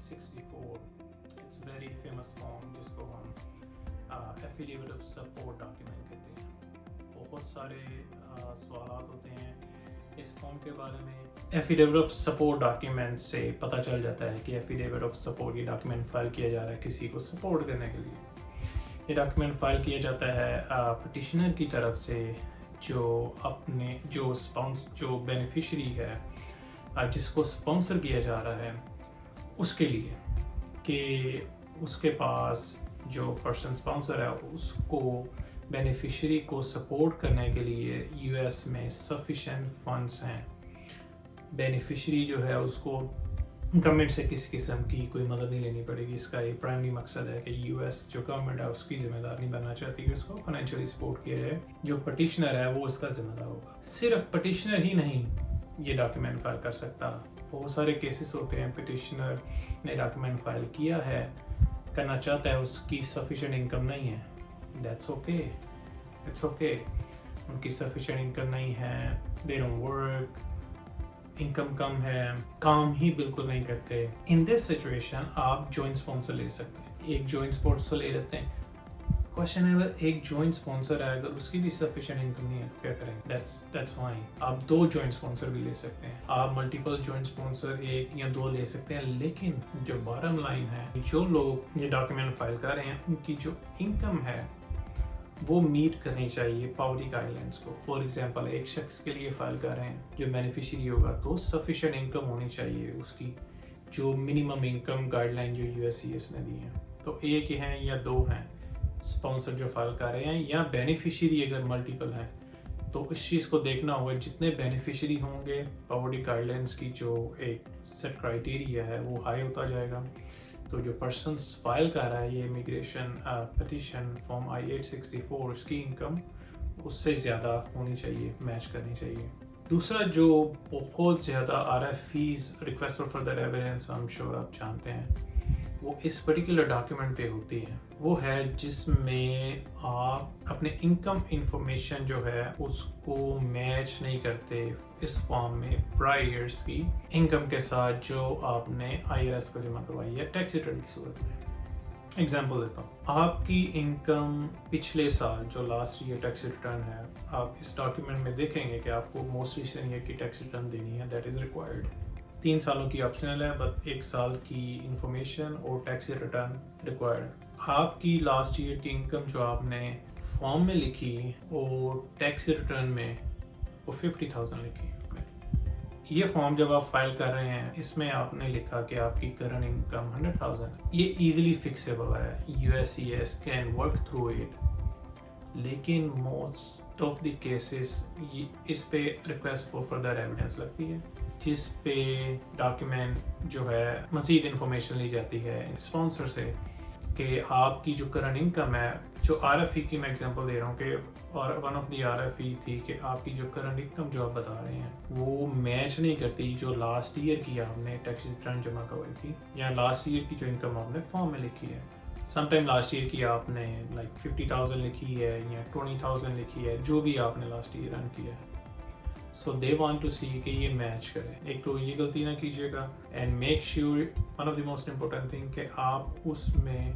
I-864 it's very famous form जिसको हम affidavit of support document कहते हैं। बहुत सारे सवालात होते हैं इस फॉर्म के बारे में। एफिडेविट ऑफ सपोर्ट डॉक्यूमेंट से पता चल जाता है कि एफिडेविट ऑफ सपोर्ट ये डॉक्यूमेंट फाइल किया जा रहा है किसी को सपोर्ट करने के लिए। ये डॉक्यूमेंट फाइल किया जाता है पिटिशनर की तरफ से जो बेनिफिशरी है जिसको स्पॉन्सर किया जा रहा है उसके लिए, कि उसके पास जो पर्सन स्पॉन्सर है उसको बेनिफिशरी को सपोर्ट करने के लिए यूएस में सफिशेंट फंड्स हैं। बेनिफिशरी जो है उसको गवर्नमेंट से किसी किस्म की कोई मदद नहीं लेनी पड़ेगी। इसका ये प्राइमरी मकसद है कि यूएस जो गवर्नमेंट है उसकी जिम्मेदार नहीं बनना चाहती कि उसको फाइनेंशियली सपोर्ट किया जाए। जो पटिशनर है वो उसका जिम्मेदार होगा। सिर्फ पटिशनर ही नहीं ये डॉक्यूमेंट फाइल कर सकता। बहुत सारे केसेस होते हैं पिटिशनर ने डॉक्यूमेंट फाइल किया है, करना चाहता है, उसकी सफिशिएंट इनकम नहीं है। That's okay, it's okay. उनकी सफिशिएंट इनकम नहीं है, दे डोंट वर्क, इनकम कम है, काम ही बिल्कुल नहीं करते। इन दिस सिचुएशन आप जॉइंट स्पॉन्सर ले सकते हैं। एक जॉइंट स्पॉन्सर ले लेते हैं। क्वेश्चन है अगर एक जॉइंट स्पॉन्सर है, अगर उसकी भी सफिशिएंट इनकम नहीं है तो क्या करेंगे? That's fine. आप 2 जॉइंट स्पॉन्सर भी ले सकते हैं। आप मल्टीपल जॉइंट स्पॉन्सर 1 या 2 ले सकते हैं। लेकिन जो बॉटम लाइन है, जो लोग ये डॉक्यूमेंट फाइल कर रहे हैं उनकी जो इनकम है वो मीट करनी चाहिए पॉवर्टी गाइडलाइंस को। फॉर एग्जांपल एक शख्स के लिए फाइल कर रहे हैं जो बेनिफिशियरी होगा तो सफिशिएंट इनकम होनी चाहिए उसकी, जो मिनिमम इनकम गाइडलाइन जो यूएससीएस ने दी है। तो एक हैं या 2 हैं स्पॉन्सर जो फाइल कर रहे हैं, या बेनिफिशियरी अगर मल्टीपल हैं तो इस चीज़ को देखना होगा। जितने बेनिफिशियरी होंगे पॉवर्टी गाइडलाइंस की जो एक सेट क्राइटेरिया है वो हाई होता जाएगा। तो जो पर्सन फाइल कर रहा है ये इमिग्रेशन पिटिशन फॉर्म I-864 उसकी इनकम उससे ज़्यादा होनी चाहिए, मैच करनी चाहिए। दूसरा जो बहुत ज़्यादा RFEs request for further evidence I am sure आप जानते हैं वो इस पर्टिकुलर डॉक्यूमेंट पे होती है। वो है जिसमें आप अपने इनकम इंफॉर्मेशन जो है उसको मैच नहीं करते इस फॉर्म में प्रायर ईयर्स की इनकम के साथ जो आपने IRS को जमा करवाई है टैक्स रिटर्न की सूरत में। एग्जांपल देता हूँ, आपकी इनकम पिछले साल जो लास्ट ईयर टैक्स रिटर्न है, आप इस डॉक्यूमेंट में देखेंगे कि आपको मोस्ट रिसेंट ईयर की टैक्स रिटर्न देनी है। That is required. 3 सालों की ऑप्शनल है, बट 1 साल की इंफॉर्मेशन और टैक्स रिटर्न रिक्वायर्ड। आपकी लास्ट ईयर की इनकम जो आपने फॉर्म में लिखी और टैक्स रिटर्न में वो 50,000 लिखी। ये फॉर्म जब आप फाइल कर रहे हैं इसमें आपने लिखा कि आपकी करंट इनकम 100,000। ये इजीली फिक्सेबल है, यूएससीएस कैन वर्क थ्रू इट। लेकिन मोस्ट ऑफ द केसेस इस पे रिक्वेस्ट फॉर फर्दर एविडेंस लगती है, जिस पे डॉक्यूमेंट जो है मज़ीद इंफॉर्मेशन ली जाती है स्पॉन्सर से कि आपकी जो करंट इनकम है, जो RFE की मैं एग्जांपल दे रहा हूँ कि और वन ऑफ द RFE थी कि आपकी जो करंट इनकम जो आप बता रहे हैं वो मैच नहीं करती जो लास्ट ईयर की आपने टैक्स रिटर्न जमा करवाई थी या लास्ट ईयर की जो इनकम आपने फॉर्म में लिखी है। समटाइम लास्ट ईयर की आपने लाइक 50,000 लिखी है या 20,000 लिखी है, जो भी आपने लास्ट ईयर रन किया है। सो दे वांट टू सी कि ये मैच करे। एक तो ये गलती ना कीजिएगा and make sure one of the most important thing कि आप उसमें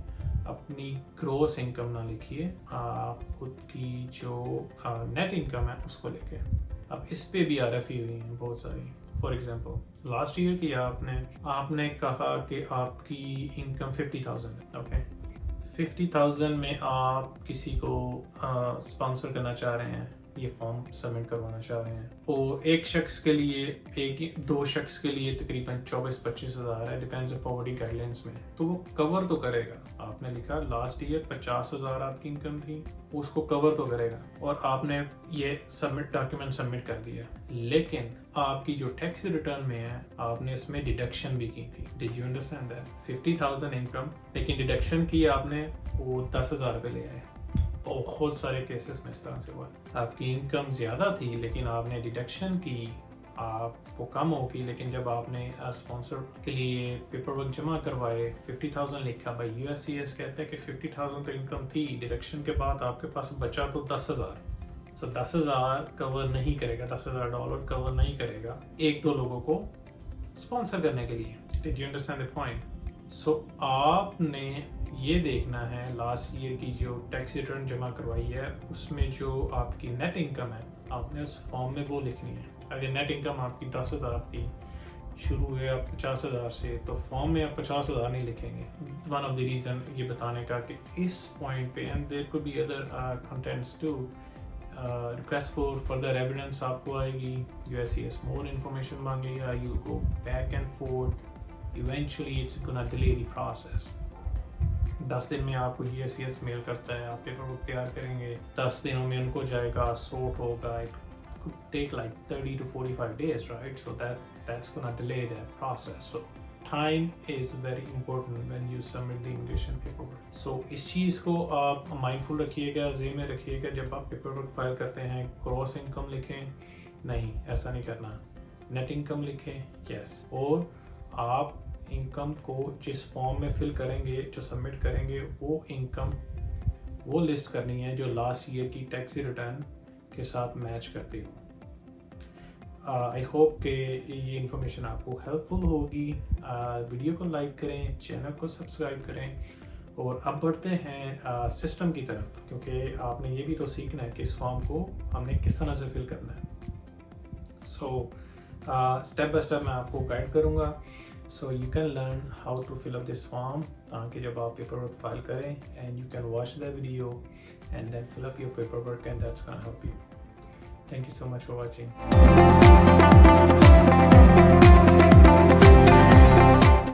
अपनी ग्रोस इनकम ना लिखिए, आप खुद की जो नेट इनकम है उसको लिखे। अब इस पे भी RFE हुई हैं बहुत सारी। फॉर एग्जांपल लास्ट ईयर की आपने कहा कि आपकी इनकम 50,000 है। ओके, 50,000 में आप किसी को स्पॉन्सर करना चाह रहे हैं, ये फॉर्म सबमिट करवाना चाह रहे हैं। और एक शख्स के लिए 2 शख्स के लिए तकरीबन 24-25 हज़ार है, डिपेंड्स ऑन पॉवर्टी गाइडलाइंस में। तो वो कवर तो करेगा। आपने लिखा लास्ट ईयर 50,000 आपकी इनकम थी, उसको कवर तो करेगा और आपने ये डॉक्यूमेंट सबमिट कर दिया। लेकिन आपकी जो टैक्स रिटर्न में है आपने इसमें डिडक्शन भी की थी। Did you understand that? 50,000 income, लेकिन डिडक्शन की आपने वो 10,000 पे ले आए। बहुत सारे केसेस में इस तरह से हुआ। आपकी इनकम ज़्यादा थी लेकिन आपने डिडक्शन की, आप वो कम होगी, लेकिन जब आपने स्पॉन्सर के लिए पेपर वर्क जमा करवाए 50,000 लिखा, भाई यूएससीएस कहते हैं कि 50,000 तो इनकम थी, डिडक्शन के बाद आपके पास बचा तो 10,000। सो 10,000 कवर नहीं करेगा, $10,000 कवर नहीं करेगा 1-2 लोगों को स्पॉन्सर करने के लिए। Did you understand the point? So آپ نے یہ دیکھنا ہے لاسٹ ایئر کی جو ٹیکس ریٹرن جمع کروائی ہے اس میں جو آپ کی نیٹ انکم ہے آپ نے اس فارم میں وہ لکھنی ہے. اگر نیٹ انکم آپ کی 10,000 کی شروع ہوئے آپ 50,000 سے تو فارم میں آپ 50,000 نہیں لکھیں گے. ون آف دی ریزن یہ بتانے کا کہ اس پوائنٹ پہ and there could be other contents to request for further evidence آپ کو آئے گی. U S C S more information مانگے گا. You go back and forth. Eventually it's gonna delay the process. 10 دن میں آپ کو U S C S mail کرتا ہے, آپ پیپر ورک تیار کریں گے, 10 دنوں میں ان کو جائے گا, سورٹ ہوگا. It could take like 30 to 45 days, right? So that's gonna delay that process. So time is very important when you submit the immigration paperwork. So اس چیز کو آپ مائنڈفل رکھیے گا, ذہن میں رکھیے گا جب آپ پیپر ورک فائل کرتے ہیں. کراس انکم لکھیں نہیں, ایسا نہیں کرنا. نیٹ انکم لکھیں یس, اور آپ انکم کو جس فارم میں فل کریں گے, جو سبمٹ کریں گے, وہ انکم وہ لسٹ کرنی ہے جو لاسٹ ایئر کی ٹیکس ریٹرن کے ساتھ میچ کرتی ہو. آئی ہوپ کہ یہ انفارمیشن آپ کو ہیلپ فل ہوگی. ویڈیو کو لائک کریں, چینل کو سبسکرائب کریں, اور اب بڑھتے ہیں سسٹم کی طرف, کیونکہ آپ نے یہ بھی تو سیکھنا ہے کہ اس فارم کو ہم نے کس طرح سے فل کرنا ہے. سو اسٹیپ بائی اسٹیپ میں آپ کو گائڈ کروں گا. So you can learn how to fill up this form, تاکہ جب آپ پیپر ورک فائل کریں and you can watch the video and then fill up your paper work and that's gonna help you. Thank you so much for watching.